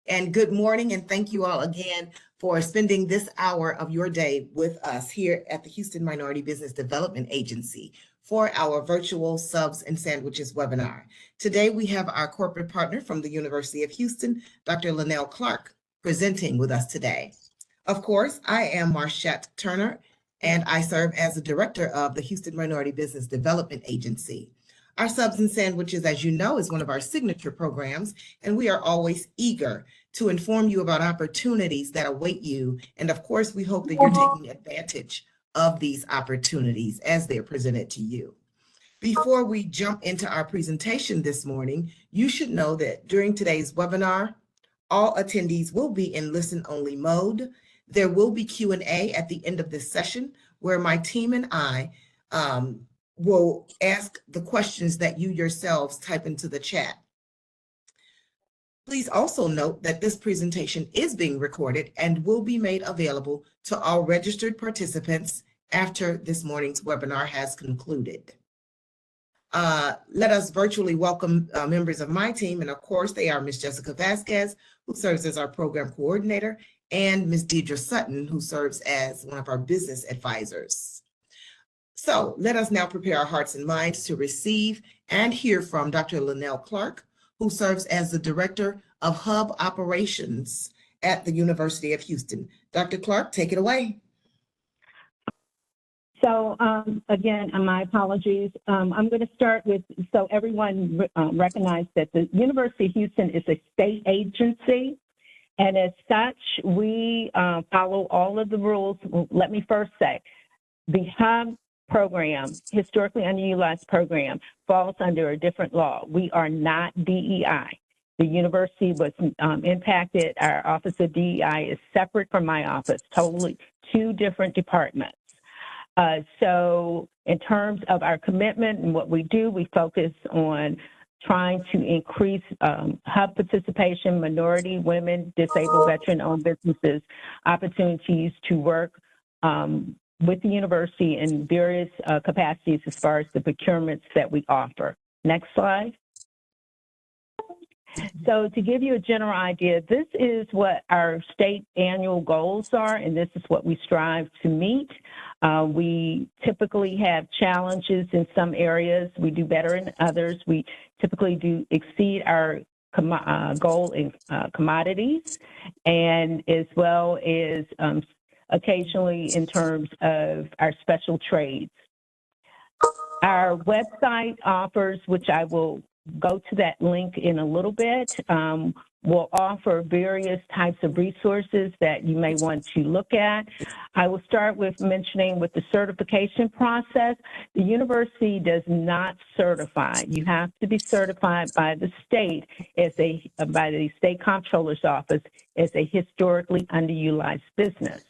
And good morning, and thank you all again for spending this hour of your day with us here at the Houston Minority Business Development Agency for our virtual Subs and Sandwiches webinar. Today, we have our corporate partner from the University of Houston, Dr. Linelle Clark, presenting with us today. Of course, I am Marshete Turner, and I serve as the director of the Houston Minority Business Development Agency. Our Subs and Sandwiches, as you know, is one of our signature programs, and we are always eager to inform you about opportunities that await you. And of course, we hope that you're taking advantage of these opportunities as they're presented to you. Before we jump into our presentation this morning, you should know that during today's webinar, all attendees will be in listen-only mode. There will be Q&A at the end of this session where my team and I will ask the questions that you yourselves type into the chat. Please also note that this presentation is being recorded and will be made available to all registered participants after this morning's webinar has concluded. Let us virtually welcome members of my team, and of course they are Ms. Jessica Vasquez, who serves as our program coordinator, and Ms. Deidra Sutton, who serves as one of our business advisors. So let us now prepare our hearts and minds to receive and hear from Dr. Linelle Clark, who serves as the Director of Hub Operations at the University of Houston. Dr. Clark, take it away. So again, my apologies. I'm going to start with, so everyone recognize that the University of Houston is a state agency, and as such, we follow all of the rules. Let me first say, the Hub program, historically underutilized program, falls under a different law. We are not DEI. The university was impacted. Our Office of DEI is separate from my office, totally two different departments. So in terms of our commitment and what we do, we focus on trying to increase hub participation, minority, women, disabled, veteran-owned businesses, opportunities to work with the university in various capacities as far as the procurements that we offer. Next slide. So to give you a general idea, this is what our state annual goals are, and this is what we strive to meet. We typically have challenges in some areas. We do better in others. We typically do exceed our goal in commodities, and as well as occasionally in terms of our special trades. Our website offers, which I will go to that link in a little bit, will offer various types of resources that you may want to look at. I will start with mentioning with the certification process, the university does not certify. You have to be certified by the state by the state comptroller's office as a historically underutilized business.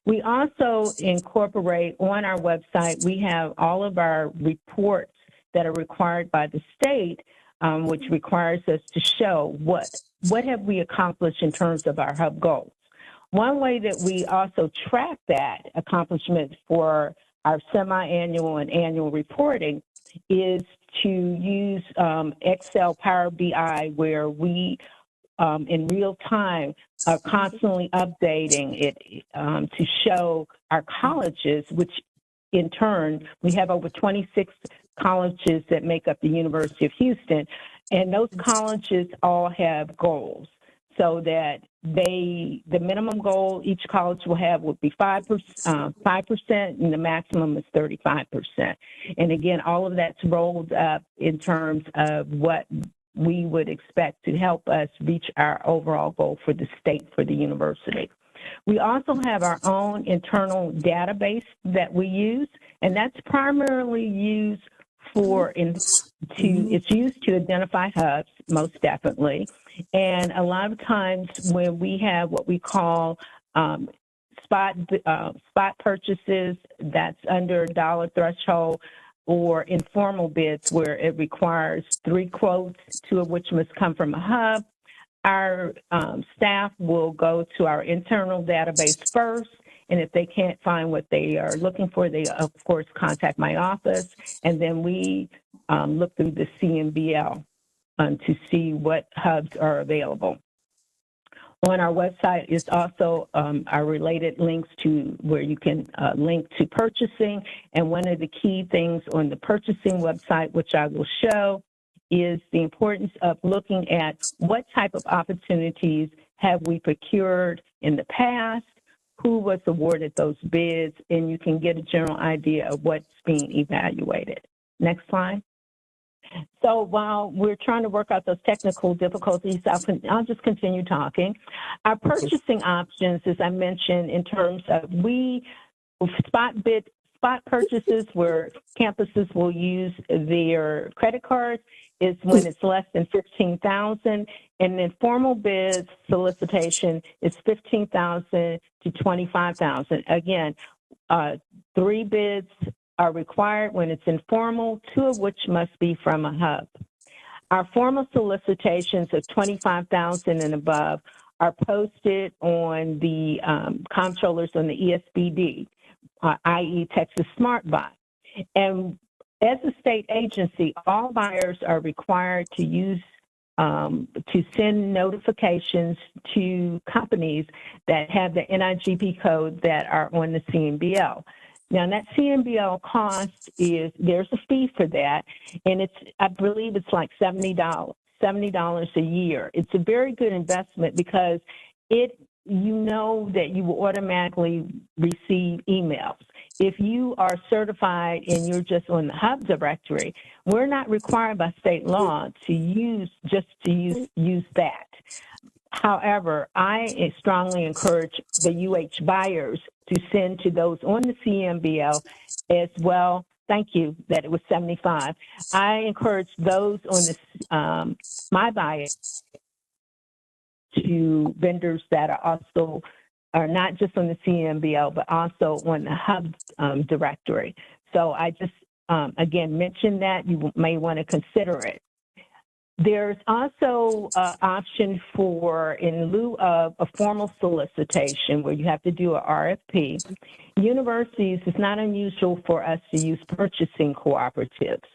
We also incorporate on our website, we have all of our reports that are required by the state, which requires us to show what have we accomplished in terms of our hub goals. One way that we also track that accomplishment for our semi-annual and annual reporting is to use Excel Power BI, where we in real time are constantly updating it to show our colleges, which in turn, we have over 26 colleges that make up the University of Houston, and those colleges all have goals, so that the minimum goal each college will have would be 5%, and the maximum is 35%. And again, all of that's rolled up in terms of what we would expect to help us reach our overall goal for the state, for the university. We also have our own internal database that we use, and that's primarily used it's used to identify hubs, most definitely. And a lot of times when we have what we call spot purchases, that's under a dollar threshold, or informal bids where it requires 3 quotes, 2 of which must come from a hub, our staff will go to our internal database first, and if they can't find what they are looking for, they, of course, contact my office, and then we look through the CMBL to see what hubs are available. On our website is also our related links to where you can link to purchasing. And one of the key things on the purchasing website, which I will show, is the importance of looking at what type of opportunities have we procured in the past, who was awarded those bids, and you can get a general idea of what's being evaluated. Next slide. So while we're trying to work out those technical difficulties, I'll just continue talking. Our purchasing options, as I mentioned, in terms of spot purchases where campuses will use their credit cards is when it's less than $15,000, and then formal bids solicitation is $15,000 to $25,000. Again, 3 bids are required when it's informal, 2 of which must be from a hub. Our formal solicitations of $25,000 and above are posted on the comptrollers on the ESBD, i.e. Texas Smart Buy. And as a state agency, all buyers are required to use to send notifications to companies that have the NIGP code that are on the CMBL. Now, that CMBL cost is, there's a fee for that, and I believe it's like $70 a year. It's a very good investment because you know that you will automatically receive emails. If you are certified and you're just on the hub directory, we're not required by state law to use that. However, I strongly encourage the UH buyers to send to those on the CMBL as well. Thank you that it was 75. I encourage those on the my buyers to vendors that are not just on the CMBL, but also on the hub directory. So I just, again, mention that. You may want to consider it. There's also an option for, in lieu of a formal solicitation where you have to do an RFP, universities, it's not unusual for us to use purchasing cooperatives.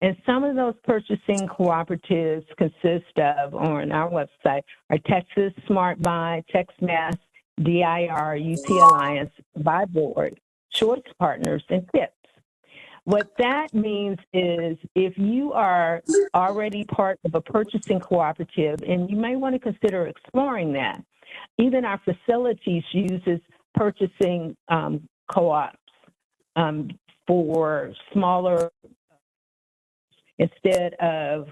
And some of those purchasing cooperatives consist of, on our website, are Texas Smart Buy, TexMass, DIR, UT Alliance, Buy Board, Choice Partners, and TIPS. What that means is if you are already part of a purchasing cooperative, and you may want to consider exploring that, even our facilities uses purchasing co-ops for smaller, instead of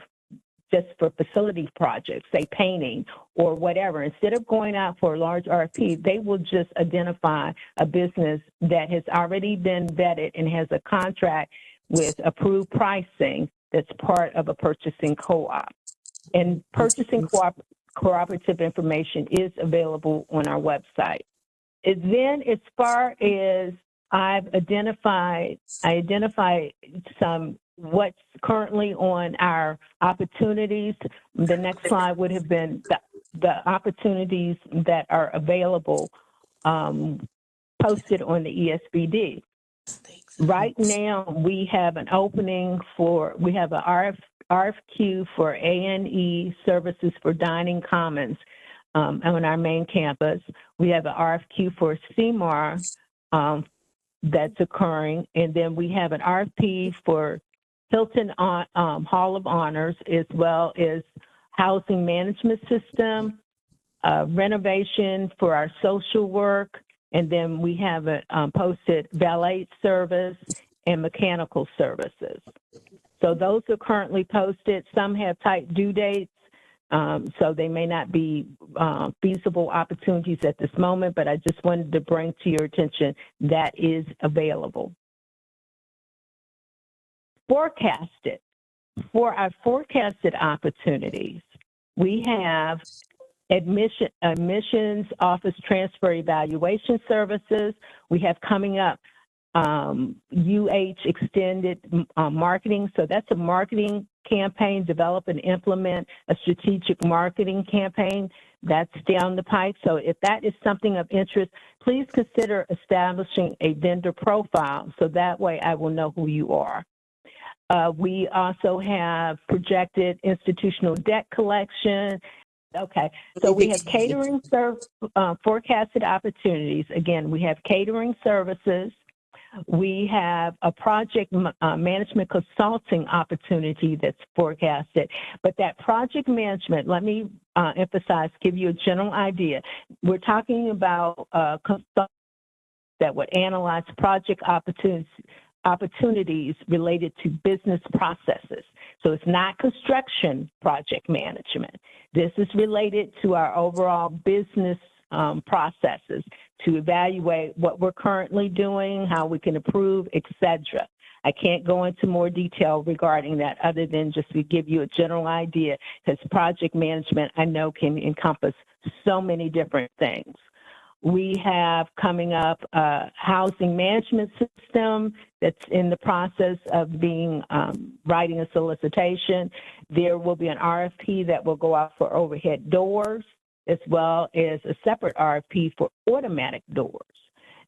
just for facility projects, say painting or whatever. Instead of going out for a large RFP, they will just identify a business that has already been vetted and has a contract with approved pricing that's part of a purchasing co-op. And purchasing cooperative information is available on our website. And then as far as I identified some what's currently on our opportunities. The next slide would have been the opportunities that are available posted on the ESBD. Right now, we have an opening we have an RFQ for A&E services for dining commons on our main campus. We have an RFQ for CMAR that's occurring, and then we have an RFP for Hilton Hall of Honors, as well as housing management system, renovation for our social work, and then we have a posted valet service and mechanical services. So those are currently posted. Some have tight due dates, so they may not be feasible opportunities at this moment, but I just wanted to bring to your attention that is available. Forecasted. For our forecasted opportunities, we have admissions office transfer evaluation services. We have coming up UH extended marketing. So that's a marketing campaign, develop and implement a strategic marketing campaign. That's down the pipe. So if that is something of interest, please consider establishing a vendor profile so that way I will know who you are. We also have projected institutional debt collection, Okay, so we have catering forecasted opportunities. Again, we have catering services. We have a project management consulting opportunity that's forecasted. But that project management, let me emphasize, give you a general idea. We're talking about consultants that would analyze project opportunities related to business processes. So it's not construction project management. This is related to our overall business processes to evaluate what we're currently doing, how we can improve, etc. I can't go into more detail regarding that other than just to give you a general idea, because project management, I know, can encompass so many different things. We have coming up a housing management system that's in the process of being writing a solicitation. There will be an RFP that will go out for overhead doors, as well as a separate RFP for automatic doors.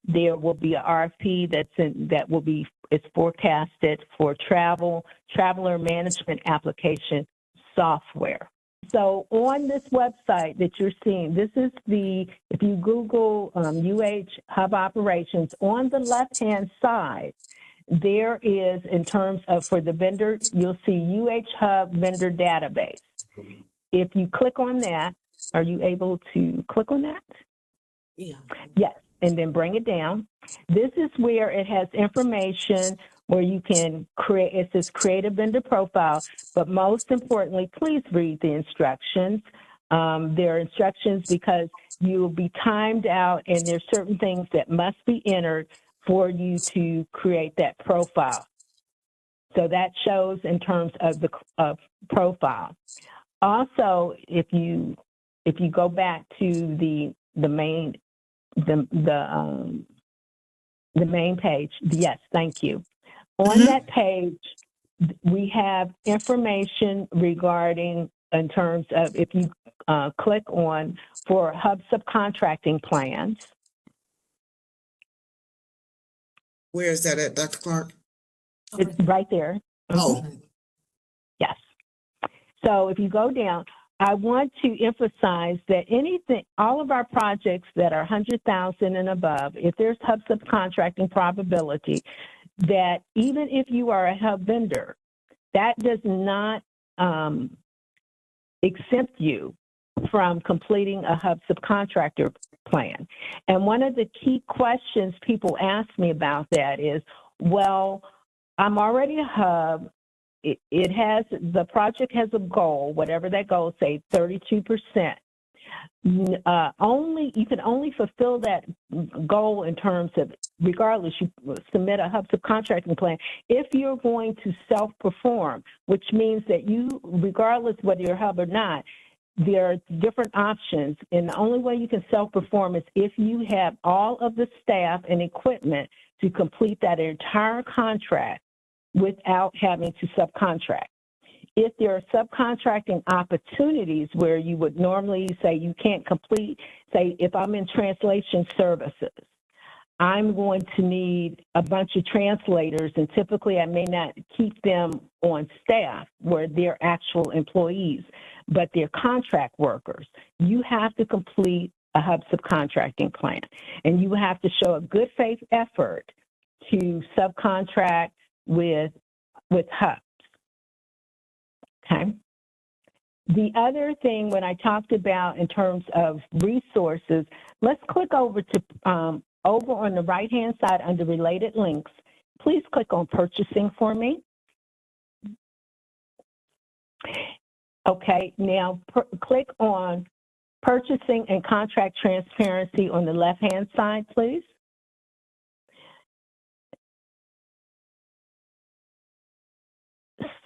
There will be an RFP it's forecasted for traveler management application software. So on this website that you're seeing, this is if you Google UH Hub Operations, on the left-hand side, there is, in terms of for the vendor, you'll see UH Hub Vendor Database. If you click on that, are you able to click on that? Yeah. Yes, and then bring it down. This is where it has information where you can create, it says create a vendor profile, but most importantly, please read the instructions. There are instructions because you will be timed out and there's certain things that must be entered for you to create that profile. So that shows in terms of the profile. Also, if you go back to the main page, yes, thank you. On that page, we have information regarding, in terms of, if you click on for hub subcontracting plans. Where is that at, Dr. Clark? It's right there. Oh. Yes. So if you go down, I want to emphasize that all of our projects that are 100,000 and above, if there's hub subcontracting probability, that even if you are a hub vendor, that does not exempt you from completing a hub subcontractor plan. And one of the key questions people ask me about that is, well, I'm already a hub. The project has a goal, whatever that goal, say 32%. You can only fulfill that goal in terms of, regardless, you submit a hub subcontracting plan if you're going to self-perform, which means that you, regardless whether you're a hub or not, there are different options, and the only way you can self-perform is if you have all of the staff and equipment to complete that entire contract without having to subcontract. If there are subcontracting opportunities where you would normally say you can't complete, say if I'm in translation services, I'm going to need a bunch of translators, and typically I may not keep them on staff where they're actual employees, but they're contract workers. You have to complete a hub subcontracting plan, and you have to show a good faith effort to subcontract with hubs. Okay. The other thing, when I talked about in terms of resources, let's click over to over on the right-hand side under related links. Please click on purchasing for me. Okay, now click on purchasing and contract transparency on the left-hand side, please.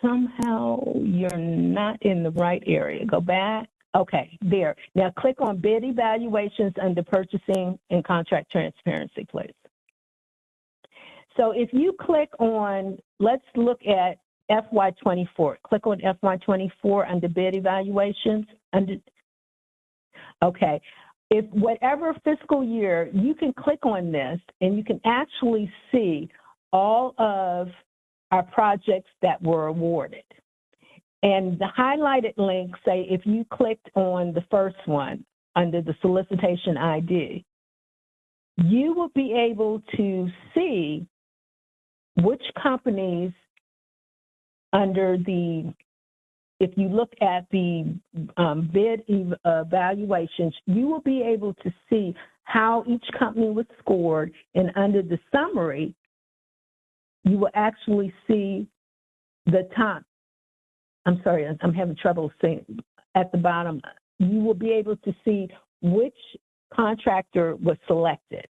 Somehow you're not in the right area. Go back. Okay, there. Now click on bid evaluations under purchasing and contract transparency, please. So if you click on, let's look at FY24. Click on FY24 under bid evaluations. Okay. If whatever fiscal year, you can click on this and you can actually see all of our projects that were awarded. And the highlighted link, say if you clicked on the first one under the solicitation ID, you will be able to see which companies under the, if you look at the bid evaluations, you will be able to see how each company was scored, and under the summary, you will actually see the top. I'm sorry, I'm having trouble saying at the bottom. You will be able to see which contractor was selected.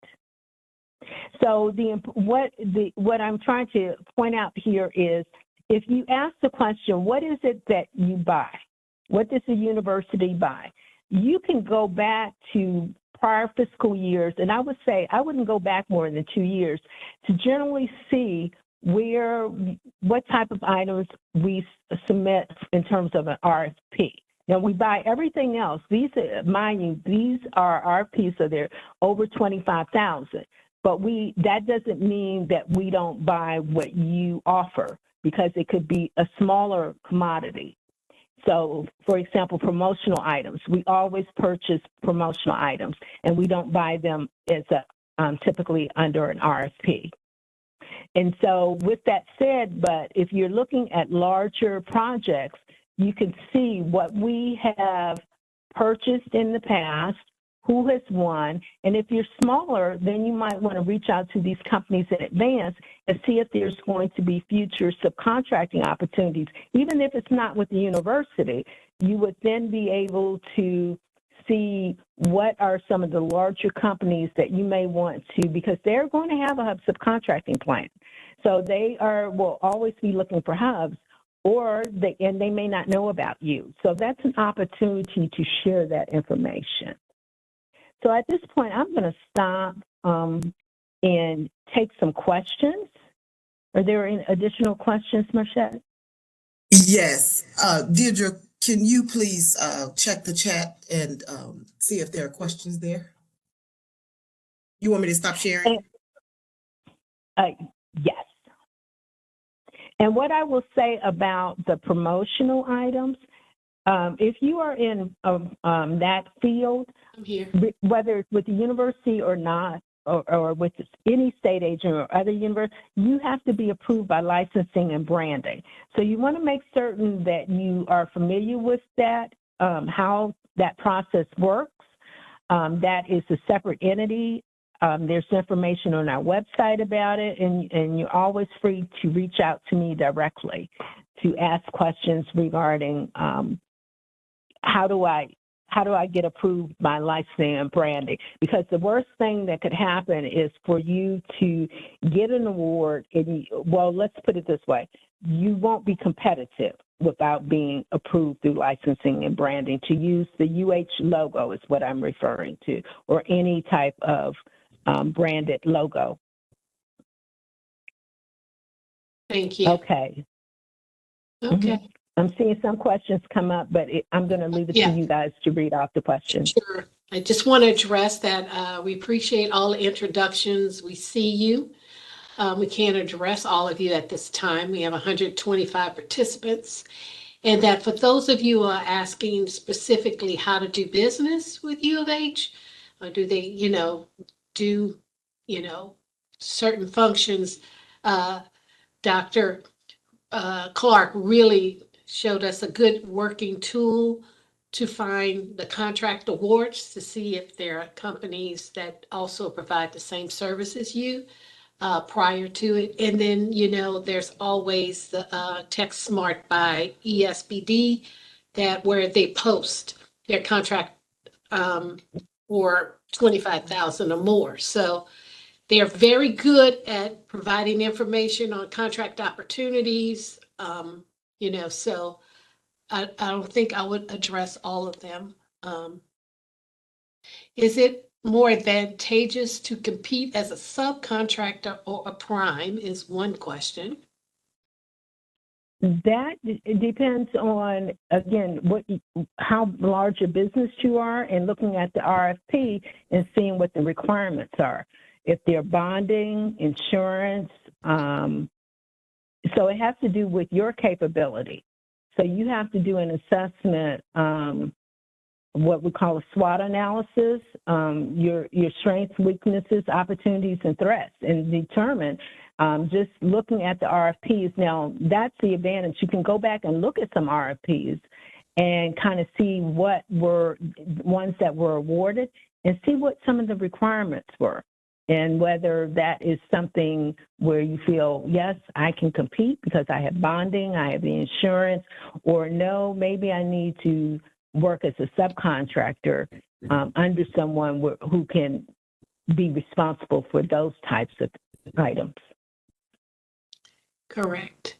So what I'm trying to point out here is, if you ask the question, what is it that you buy? What does the university buy? You can go back to prior fiscal years, and I would say I wouldn't go back more than 2 years to generally see what type of items we submit in terms of an RFP. Now, we buy everything else. These, mind you, these are RFPs, so they're over 25,000. But that doesn't mean that we don't buy what you offer, because it could be a smaller commodity. So, for example, promotional items. We always purchase promotional items, and we don't buy them as typically under an RFP. And so with that said, but if you're looking at larger projects, you can see what we have purchased in the past, who has won, and if you're smaller, then you might want to reach out to these companies in advance and see if there's going to be future subcontracting opportunities. Even if it's not with the university, you would then be able to see what are some of the larger companies that you may want to, because they're going to have a subcontracting plan. So they will always be looking for hubs, and they may not know about you. So that's an opportunity to share that information. So at this point, I'm going to stop and take some questions. Are there any additional questions, Marshete? Yes. Deidra, can you please check the chat and see if there are questions there? You want me to stop sharing? Yes. And what I will say about the promotional items, if you are in that field, I'm here. Whether it's with the university or not, or with any state agent or other university, you have to be approved by licensing and branding. So you want to make certain that you are familiar with that, how that process works. That is a separate entity. There's information on our website about it, and you're always free to reach out to me directly to ask questions regarding how do I get approved by licensing and branding? Because the worst thing that could happen is for you to get an award, and well, let's put it this way, you won't be competitive without being approved through licensing and branding. To use the UH logo is what I'm referring to, or any type of branded logo. Thank you. Okay. Okay. Mm-hmm. I'm seeing some questions come up, but I'm going to leave it to you guys to read off the questions. Sure. I just want to address that we appreciate all the introductions. We see you. We can't address all of you at this time. We have 125 participants. And that for those of you who are asking specifically how to do business with U of H, or do they, do, certain functions, Dr. Clark really showed us a good working tool to find the contract awards to see if there are companies that also provide the same service as you prior to it. And then, there's always the Text Smart by ESBD where they post their contract for $25,000 or more. So they're very good at providing information on contract opportunities. So I don't think I would address all of them. Is it more advantageous to compete as a subcontractor or a prime is one question. That depends on, again, how large a business you are, and looking at the RFP and seeing what the requirements are. If they're bonding, insurance, so it has to do with your capability. So you have to do an assessment, what we call a SWOT analysis, your strengths, weaknesses, opportunities, and threats, and determine, just looking at the RFPs. Now, that's the advantage. You can go back and look at some RFPs and kind of see what were ones that were awarded and see what some of the requirements were, and whether that is something where you feel, yes, I can compete because I have bonding, I have the insurance, or no, maybe I need to work as a subcontractor under someone who can be responsible for those types of items. Correct.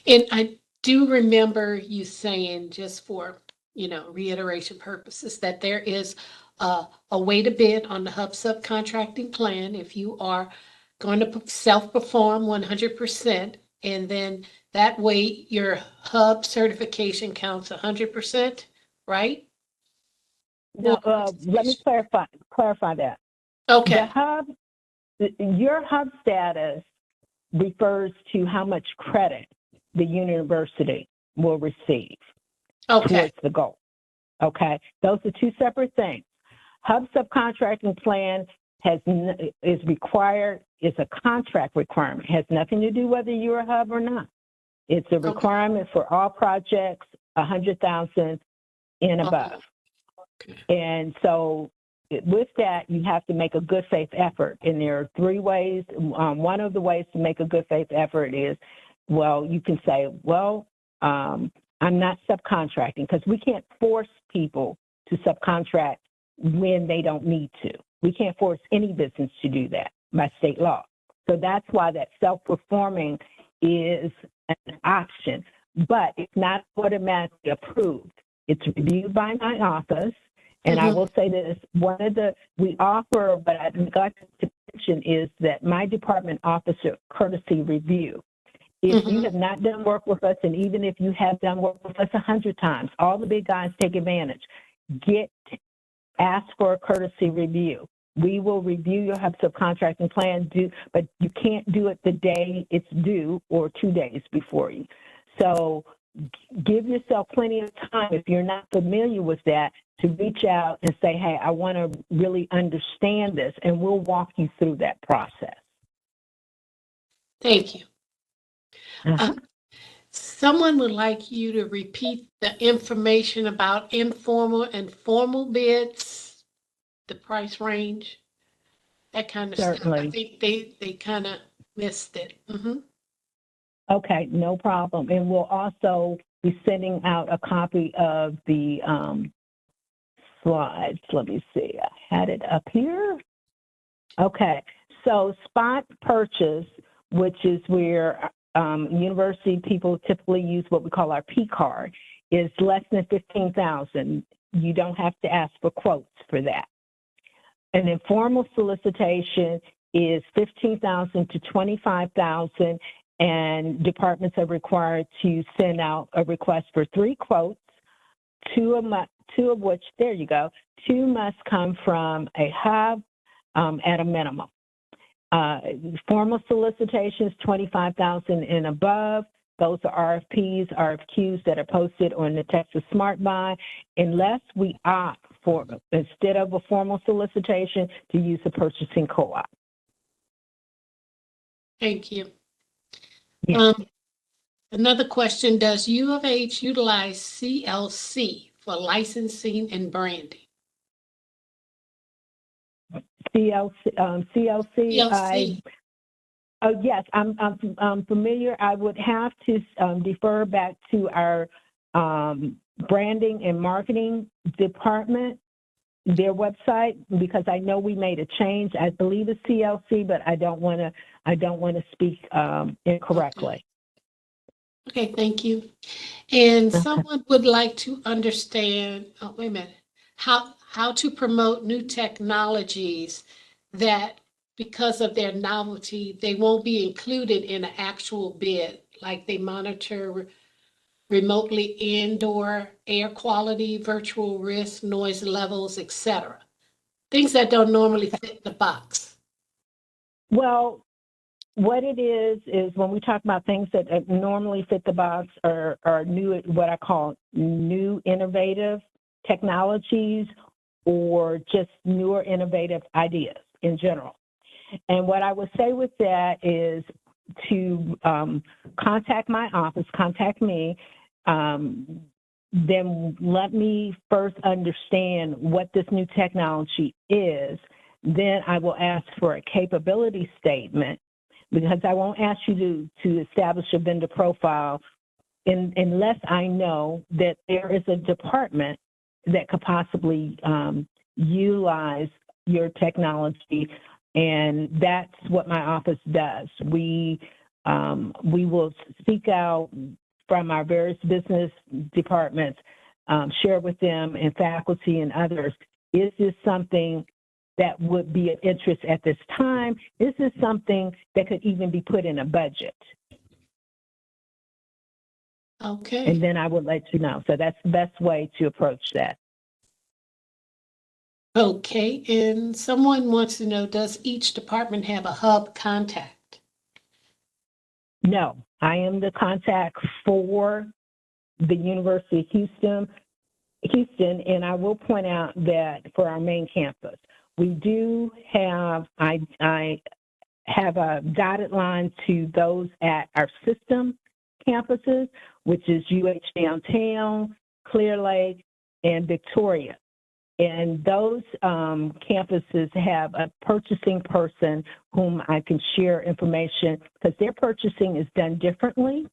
And I do remember you saying, just for, reiteration purposes, that there is a way to bid on the hub subcontracting plan if you are going to self-perform 100%, and then that way your hub certification counts 100%, right? No, let me clarify that. Okay. Your hub status refers to how much credit the university will receive towards the goal. Okay, those are two separate things. Hub subcontracting plan is required. It's a contract requirement. It has nothing to do whether you're a hub or not. It's a requirement for all projects 100,000 and above. Okay. And so with that, you have to make a good faith effort. And there are three ways. One of the ways to make a good faith effort is, well, you can say, well, I'm not subcontracting, because we can't force people to subcontract when they don't need to. We can't force any business to do that by state law. So that's why that self-performing is an option, but it's not automatically approved. It's reviewed by my office. And I will say this, we offer, but I neglected to mention, is that my department offers a courtesy review. If you have not done work with us, and even if you have done work with us 100 times, all the big guys take advantage. Ask for a courtesy review. We will review your hub subcontracting plan, but you can't do it the day it's due or 2 days before you. So give yourself plenty of time, if you're not familiar with that, to reach out and say, hey, I want to really understand this, and we'll walk you through that process. Thank you. Someone would like you to repeat the information about informal and formal bids, the price range, that kind of stuff. I think they kind of missed it. Okay, no problem. And we'll also be sending out a copy of the slides. Let me see. I had it up here. Okay, so spot purchase, which is where university people typically use what we call our P card, is less than $15,000. You don't have to ask for quotes for that. An informal solicitation is $15,000 to $25,000, and departments are required to send out a request for 3 quotes, two of which, there you go, 2 must come from a hub at a minimum. Formal solicitations, $25,000 and above. Those are RFPs, RFQs that are posted on the Texas Smart Buy, unless we opt for, instead of a formal solicitation, to use a purchasing co-op. Thank you. Yeah. Another question, does U of H utilize CLC for licensing and branding? CLC. Yes, I'm familiar. I would have to defer back to our branding and marketing department, their website, because I know we made a change. I believe it's CLC, but I don't want to speak incorrectly. Okay, thank you. And someone would like to understand. Oh, wait a minute. How to promote new technologies that, because of their novelty, they won't be included in an actual bid, like they monitor remotely indoor air quality, virtual risk, noise levels, etc. Things that don't normally fit the box. Well, What it is when we talk about things that normally fit the box or new, what I call new innovative technologies or just newer innovative ideas in general. And what I would say with that is to contact my office, contact me, then let me first understand what this new technology is. Then I will ask for a capability statement, because I won't ask you to establish a vendor profile unless I know that there is a department that could possibly utilize your technology, and that's what my office does. We will seek out from our various business departments, share with them and faculty and others, is this something that would be of interest at this time? Is this something that could even be put in a budget? Okay. And then I would let you know. So that's the best way to approach that. Okay, and someone wants to know, does each department have a hub contact? No, I am the contact for the University of Houston, and I will point out that for our main campus, we do have, I have a dotted line to those at our system campuses, which is UH Downtown, Clear Lake, and Victoria. And those campuses have a purchasing person whom I can share information, because their purchasing is done differently.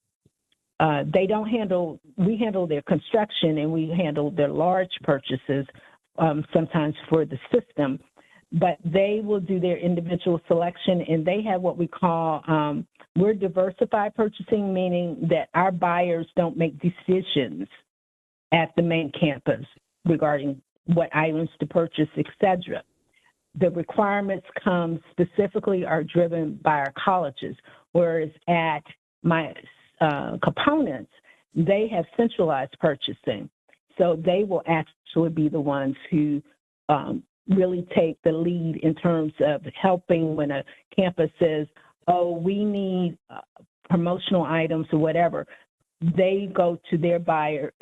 We handle their construction, and we handle their large purchases sometimes for the system, but they will do their individual selection, and they have what we call, we're diversified purchasing, meaning that our buyers don't make decisions at the main campus regarding what items to purchase, etc. The requirements specifically are driven by our colleges, whereas at my components, they have centralized purchasing. So they will actually be the ones who really take the lead in terms of helping when a campus says, oh, we need promotional items or whatever. They go to their buyer,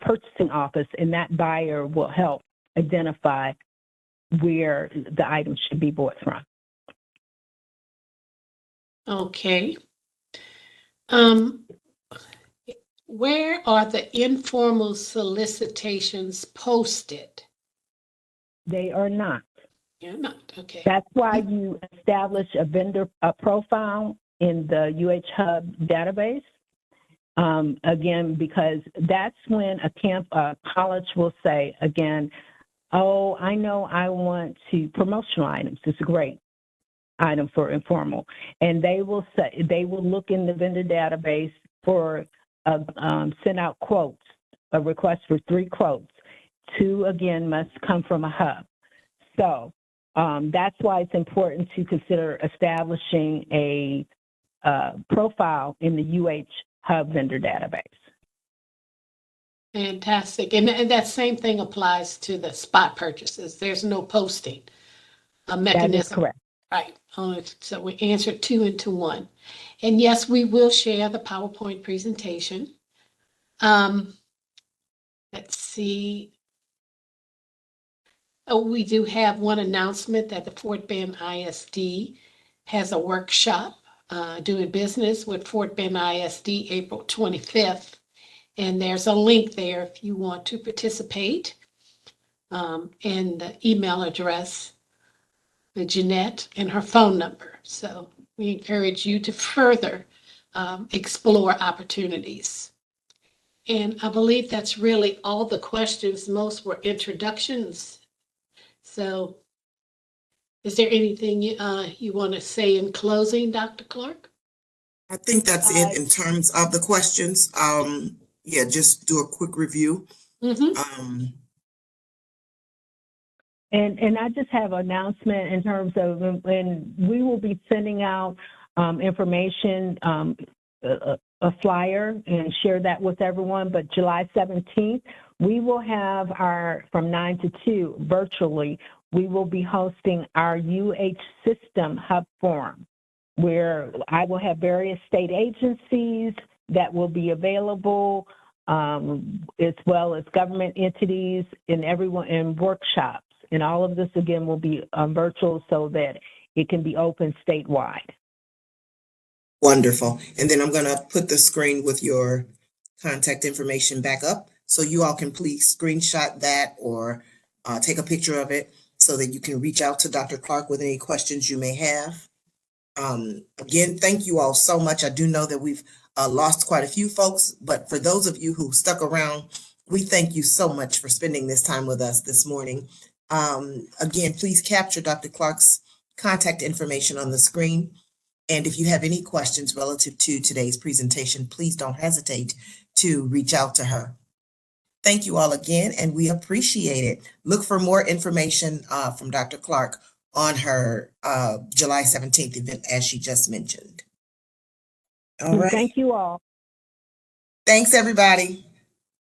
purchasing office, and that buyer will help identify where the items should be bought from. Okay. Where are the informal solicitations posted? They are not. You're not, okay. That's why you establish a vendor profile in the UH Hub database. Again, because that's when a college will say, again, oh, I know I want to promotional items. It's a great item for informal. And they will look in the vendor database for send out quotes, a request for 3 quotes. 2, again, must come from a hub. So that's why it's important to consider establishing a profile in the UH Hub vendor database. Fantastic. And that same thing applies to the spot purchases. There's no posting mechanism. That is correct. Right. So we answered 2 into 1. And yes, we will share the PowerPoint presentation. Let's see. Oh, we do have one announcement that the Fort Bend ISD has a workshop doing business with Fort Bend ISD April 25th. And there's a link there if you want to participate, and the email address, Jeanette, and her phone number. So we encourage you to further explore opportunities. And I believe that's really all the questions. Most were introductions. So is there anything you want to say in closing, Dr. Clark? I think that's it in terms of the questions. Yeah, just do a quick review. And I just have an announcement in terms of when we will be sending out information, a flyer, and share that with everyone. But July 17th, We will have from 9 to 2 virtually, we will be hosting our UH System Hub Forum, where I will have various state agencies that will be available, as well as government entities and everyone in workshops. And all of this, again, will be virtual so that it can be open statewide. Wonderful. And then I'm going to put the screen with your contact information back up so you all can please screenshot that or take a picture of it so that you can reach out to Dr. Clark with any questions you may have. Again, thank you all so much. I do know that we've lost quite a few folks, but for those of you who stuck around, we thank you so much for spending this time with us this morning. Again, please capture Dr. Clark's contact information on the screen. And if you have any questions relative to today's presentation, please don't hesitate to reach out to her. Thank you all again, and we appreciate it. Look for more information from Dr. Clark on her July 17th event, as she just mentioned. All right. Thank you all. Thanks, everybody.